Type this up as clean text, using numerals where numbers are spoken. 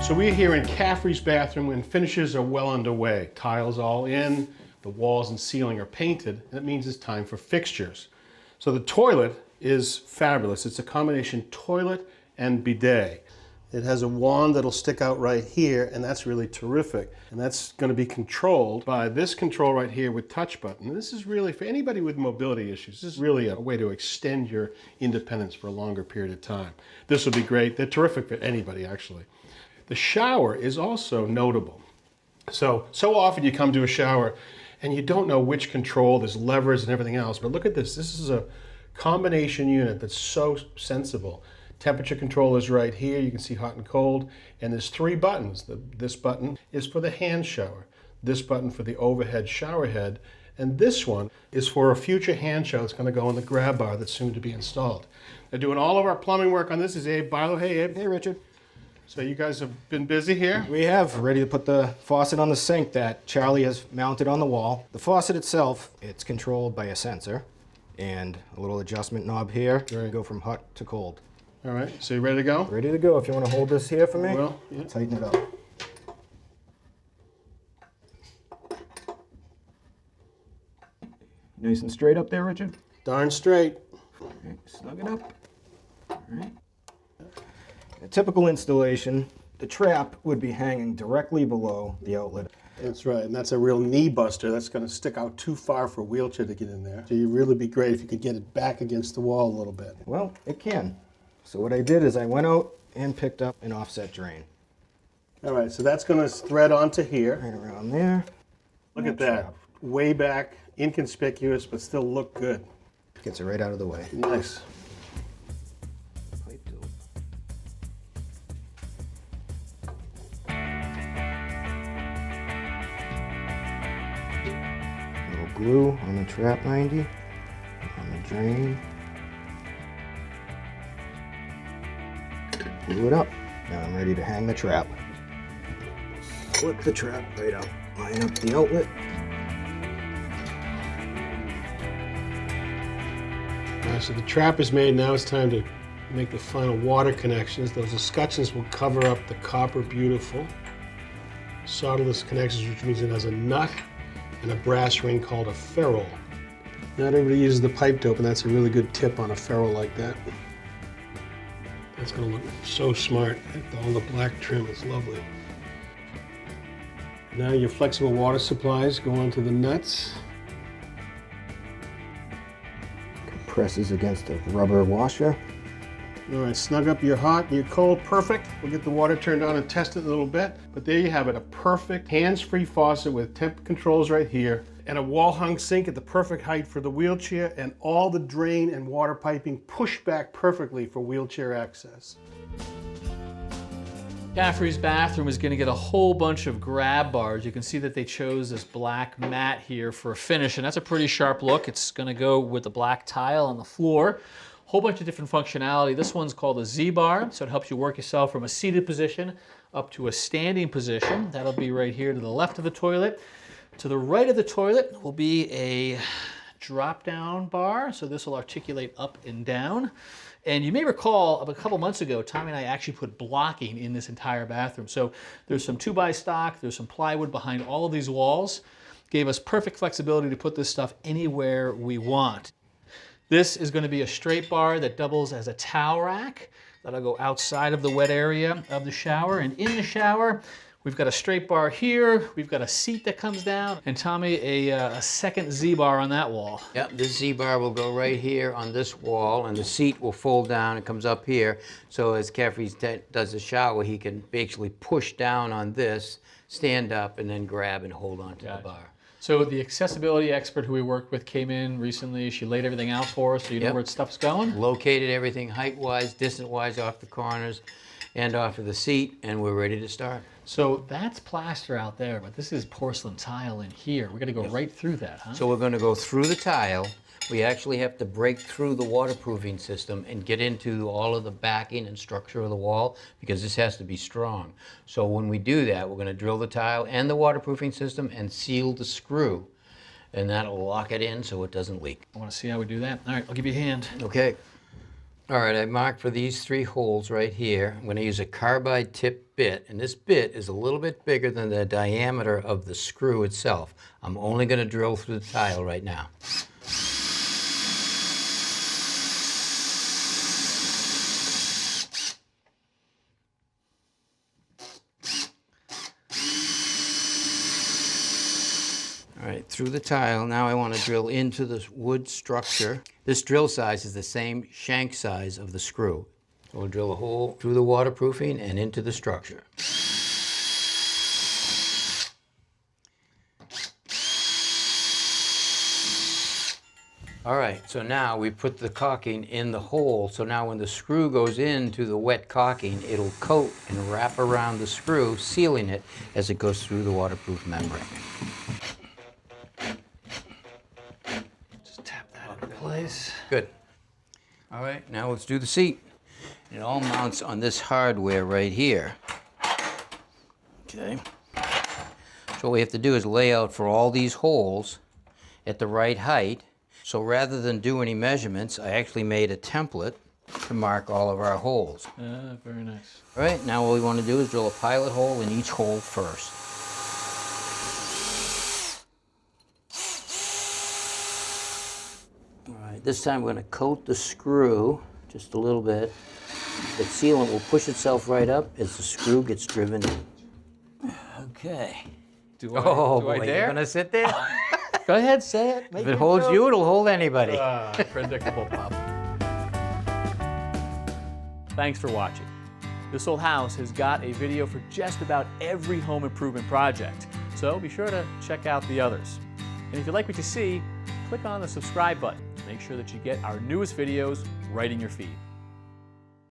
So we're here in Caffrey's bathroom and finishes are well underway. Tiles all in, the walls and ceiling are painted, and it means it's time for fixtures. So the toilet is fabulous. It's a combination toilet and bidet. It has a wand that'll stick out right here, and that's really terrific. And that's going to be controlled by this control right here with touch button. This is really, for anybody with mobility issues, this is really a way to extend your independence for a longer period of time. This will be great. They're terrific for anybody, actually. The shower is also notable. So often you come to a shower and you don't know which control, there's levers and everything else, but look at this. This is a combination unit that's so sensible. Temperature control is right here. You can see hot and cold. And there's 3 buttons. This button is for the hand shower. This button for the overhead shower head. And this one is for a future hand shower that's going to go in the grab bar that's soon to be installed. They're doing all of our plumbing work on this. Is Abe Bilo. Hey, Abe. Hey, Richard. So you guys have been busy here? We have. Ready to put the faucet on the sink that Charlie has mounted on the wall. The faucet itself, it's controlled by a sensor and a little adjustment knob here. Right. Go from hot to cold. All right, so you ready to go? Ready to go. If you want to hold this here for me, Well, yeah. tighten it up. Nice and straight up there, Richard. Darn straight. Okay, snug it up. All right. A typical installation, the trap would be hanging directly below the outlet. That's right, and that's a real knee buster. That's going to stick out too far for a wheelchair to get in there. So you'd really be great if you could get it back against the wall a little bit. Well, it can. So what I did is I went out and picked up an offset drain. All right, so that's going to thread onto here. Right around there. Look at that. Way back, inconspicuous, but still look good. Gets it right out of the way. Nice. Pipe dope. Little glue on the trap 90, on the drain. Glue it up. Now I'm ready to hang the trap. Slip the trap right out. Line up the outlet. All right, so the trap is made. Now it's time to make the final water connections. Those escutcheons will cover up the copper beautiful. Solderless connections, which means it has a nut and a brass ring called a ferrule. Not everybody uses the pipe dope, and that's a really good tip on a ferrule like that. That's going to look so smart. All the black trim is lovely. Now your flexible water supplies go onto the nuts. Compresses against a rubber washer. All right, snug up your hot and your cold, perfect. We'll get the water turned on and test it a little bit. But there you have it, a perfect hands-free faucet with temp controls right here, and a wall-hung sink at the perfect height for the wheelchair, and all the drain and water piping pushed back perfectly for wheelchair access. Caffrey's bathroom is going to get a whole bunch of grab bars. You can see that they chose this black mat here for a finish, and that's a pretty sharp look. It's going to go with the black tile on the floor. Whole bunch of different functionality. This one's called a Z-bar, so it helps you work yourself from a seated position up to a standing position. That'll be right here to the left of the toilet. To the right of the toilet will be a drop-down bar, so this will articulate up and down. And you may recall a couple months ago, Tommy and I actually put blocking in this entire bathroom. So there's some 2x stock, there's some plywood behind all of these walls. Gave us perfect flexibility to put this stuff anywhere we want. This is going to be a straight bar that doubles as a towel rack. That'll go outside of the wet area of the shower. And in the shower, we've got a straight bar here. We've got a seat that comes down. And Tommy, a second Z-bar on that wall. Yep, this Z-bar will go right here on this wall, and the seat will fold down and comes up here. So as Caffrey does the shower, he can basically push down on this, stand up, and then grab and hold onto the bar. So the accessibility expert who we worked with came in recently. She laid everything out for us so you know where stuff's going. Located everything height-wise, distance-wise off the corners and off of the seat, and we're ready to start. So that's plaster out there, but this is porcelain tile in here. We're going to go right through that, huh? So we're going to go through the tile. We actually have to break through the waterproofing system and get into all of the backing and structure of the wall because this has to be strong. So when we do that, we're going to drill the tile and the waterproofing system and seal the screw, and that'll lock it in so it doesn't leak. I want to see how we do that. All right, I'll give you a hand. Okay. All right, I marked for these 3 holes right here. I'm going to use a carbide tip bit, and this bit is a little bit bigger than the diameter of the screw itself. I'm only going to drill through the tile right now. All right, through the tile, now I want to drill into the wood structure. This drill size is the same shank size of the screw. So we'll drill a hole through the waterproofing and into the structure. All right, so now we put the caulking in the hole, so now when the screw goes into the wet caulking, it'll coat and wrap around the screw, sealing it as it goes through the waterproof membrane. Place. Good. All right, now let's do the seat. It all mounts on this hardware right here. Okay. So what we have to do is lay out for all these holes at the right height. So rather than do any measurements, I actually made a template to mark all of our holes. Very nice. All right, now what we want to do is drill a pilot hole in each hole first. This time we're going to coat the screw just a little bit. The sealant will push itself right up as the screw gets driven in. Okay. Do I Boy, dare? you're going to sit there? Go ahead, say it. If it holds you, it'll hold anybody. Predictable, Pop. Thanks for watching. This Old House has got a video for just about every home improvement project, so be sure to check out the others. And if you like what you see, click on the subscribe button. Make sure that you get our newest videos right in your feed.